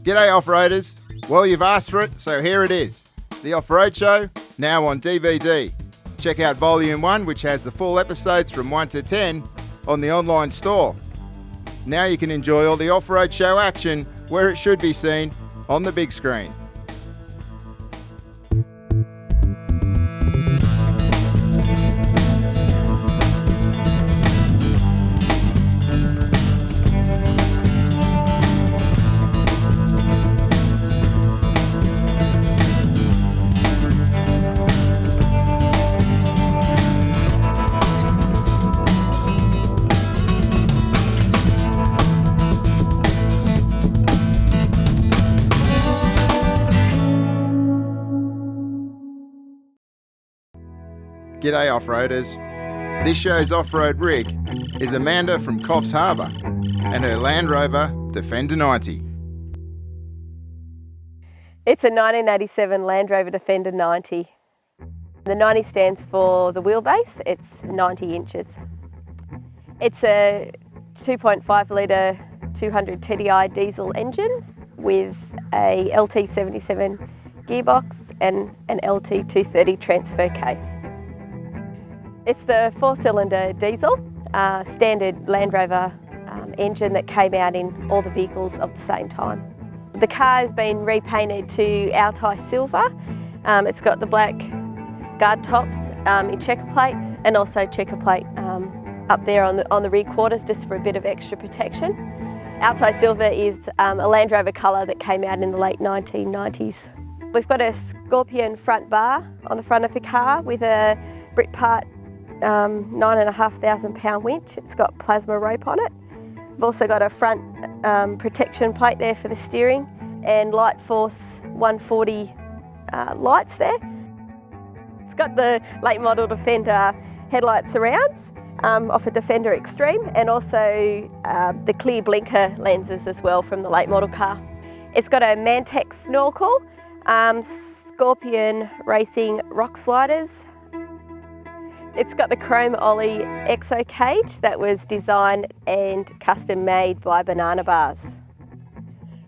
G'day off-roaders. Well, you've asked for it, so here it is. The Offroad Show, now on DVD. Check out Volume 1, which has the full episodes from 1 to 10 on the online store. Now you can enjoy all the Offroad Show action where it should be seen, on the big screen. G'day off-roaders. This show's off-road rig is Amanda from Coffs Harbour and her Land Rover Defender 90. It's a 1987 Land Rover Defender 90. The 90 stands for the wheelbase, it's 90 inches. It's a 2.5 litre 200 TDI diesel engine with a LT77 gearbox and an LT230 transfer case. It's the 4-cylinder diesel, standard Land Rover engine that came out in all the vehicles of the same time. The car has been repainted to Altai silver. It's got the black guard tops in checker plate and also checker plate up there on the rear quarters just for a bit of extra protection. Altai silver is a Land Rover colour that came out in the late 1990s. We've got a Scorpion front bar on the front of the car with a Britpart 9,500 pound winch. It's got plasma rope on it. We've also got a front protection plate there for the steering and Light Force 140 lights there. It's got the late model Defender headlight surrounds off a Defender Extreme and also the clear blinker lenses as well from the late model car. It's got a Mantex snorkel, Scorpion Racing rock sliders. It's got the chrome ollie exo cage that was designed and custom made by Banana Bars.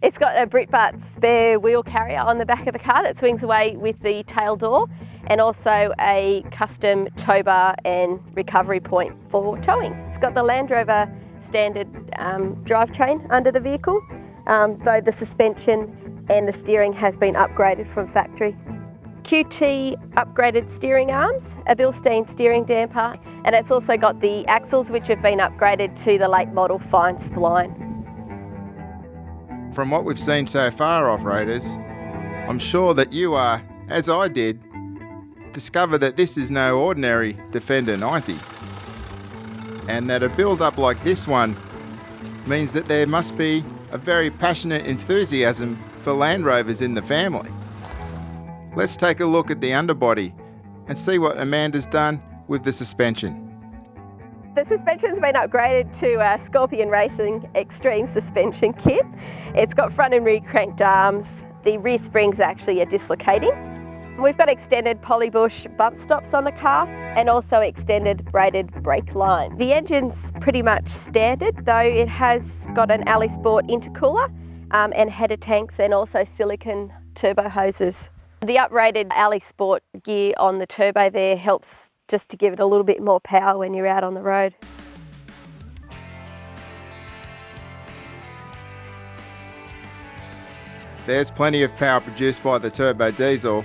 It's got a Britpart spare wheel carrier on the back of the car that swings away with the tail door and also a custom tow bar and recovery point for towing. It's got the Land Rover standard drivetrain under the vehicle, though the suspension and the steering has been upgraded from factory. QT upgraded steering arms, a Bilstein steering damper, and it's also got the axles which have been upgraded to the late model fine spline. From what we've seen so far, off-roaders, I'm sure that you are, as I did, discover that this is no ordinary Defender 90 and that a build-up like this one means that there must be a very passionate enthusiasm for Land Rovers in the family. Let's take a look at the underbody and see what Amanda's done with the suspension. The suspension's been upgraded to a Scorpion Racing Extreme suspension kit. It's got front and rear cranked arms. The rear springs actually are dislocating. We've got extended Polybush bump stops on the car and also extended braided brake line. The engine's pretty much standard, though it has got an Alley Sport intercooler and header tanks and also silicone turbo hoses. The uprated Alley Sport gear on the turbo there helps just to give it a little bit more power when you're out on the road. There's plenty of power produced by the turbo diesel.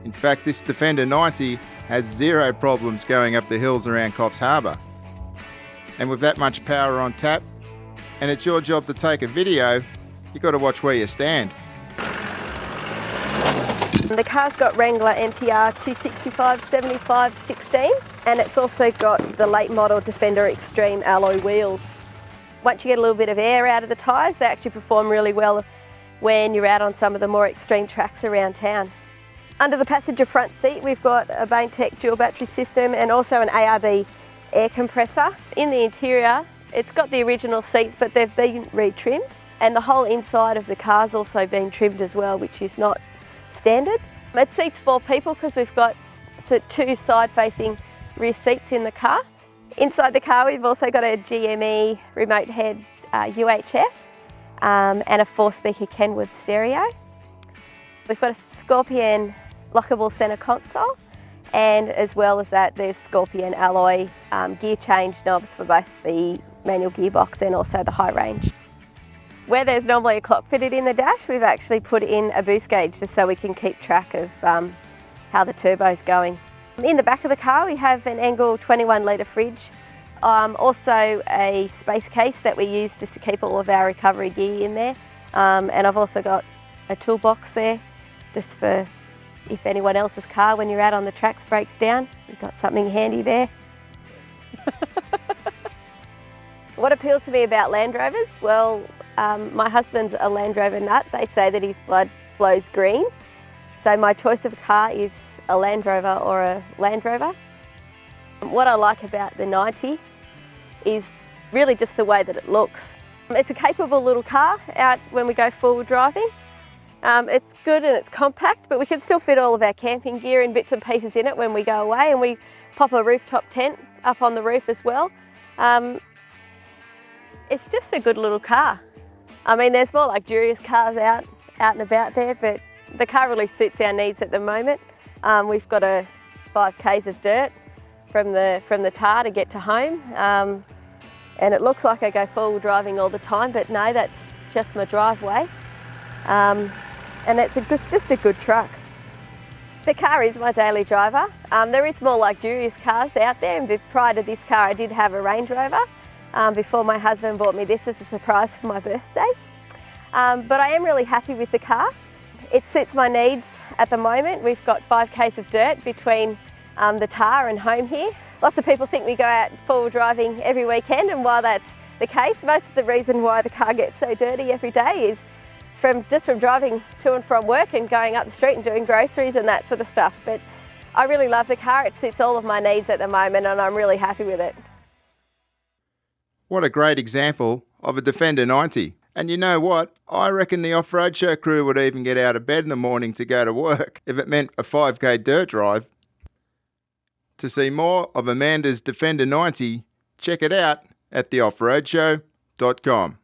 In fact, this Defender 90 has zero problems going up the hills around Coffs Harbour. And with that much power on tap, and it's your job to take a video, you've got to watch where you stand. The car's got Wrangler MTR 265 75 16s and it's also got the late model Defender Extreme alloy wheels. Once you get a little bit of air out of the tyres, they actually perform really well when you're out on some of the more extreme tracks around town. Under the passenger front seat we've got a Baintech dual battery system and also an ARB air compressor. In the interior it's got the original seats but they've been retrimmed and the whole inside of the car's also been trimmed as well, which is not standard. It seats 4 people because we've got 2 side-facing rear seats in the car. Inside the car we've also got a GME remote head UHF and a 4-speaker Kenwood stereo. We've got a Scorpion lockable centre console, and as well as that there's Scorpion alloy gear change knobs for both the manual gearbox and also the high range. Where there's normally a clock fitted in the dash, we've actually put in a boost gauge just so we can keep track of how the turbo's going. In the back of the car we have an Engel 21 litre fridge, also a space case that we use just to keep all of our recovery gear in there, and I've also got a toolbox there just for if anyone else's car when you're out on the tracks breaks down, we've got something handy there. What appeals to me about Land Rovers? Well, my husband's a Land Rover nut. They say that his blood flows green. So my choice of car is a Land Rover or a Land Rover. What I like about the 90 is really just the way that it looks. It's a capable little car out when we go forward driving. It's good and it's compact, but we can still fit all of our camping gear and bits and pieces in it when we go away, and we pop a rooftop tent up on the roof as well. It's just a good little car. I mean, there's more luxurious cars out and about there, but the car really suits our needs at the moment. We've got a 5 k's of dirt from the tar to get to home, and it looks like I go forward driving all the time, but no, that's just my driveway. And it's just a good truck. The car is my daily driver. There is more luxurious cars out there, and prior to this car I did have a Range Rover before my husband bought me this as a surprise for my birthday. But I am really happy with the car. It suits my needs at the moment. We've got 5 k's of dirt between the tar and home here. Lots of people think we go out forward driving every weekend, and while that's the case, most of the reason why the car gets so dirty every day is from driving to and from work and going up the street and doing groceries and that sort of stuff. But I really love the car. It suits all of my needs at the moment, and I'm really happy with it. What a great example of a Defender 90. And you know what? I reckon the Offroad Show crew would even get out of bed in the morning to go to work if it meant a 5k dirt drive. To see more of Amanda's Defender 90, check it out at theoffroadshow.com.